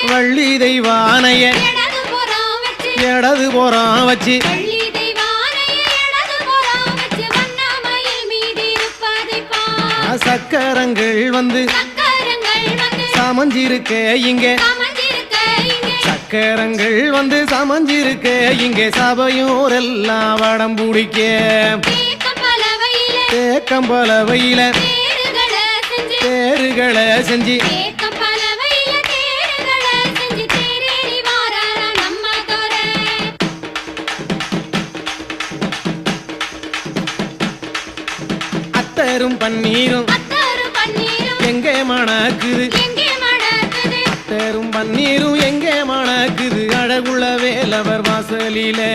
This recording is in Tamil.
வள்ளி தெய்வானைய இடது போறான் வச்சு சக்கரங்கள் வந்து சமஞ்சிருக்க இங்கே சக்கரங்கள் வந்து சமஞ்சிருக்க இங்கே சபையோரெல்லாம் வடம் பிடிக்க தேக்கம் பலவையில தேருகளை செஞ்சு அத்தரும் பன்னீரும் எங்கே மணக்குது அத்தரும் பன்னீரும் எங்கே மணக்குது அழகுள்ள வேலவர் வாசலிலே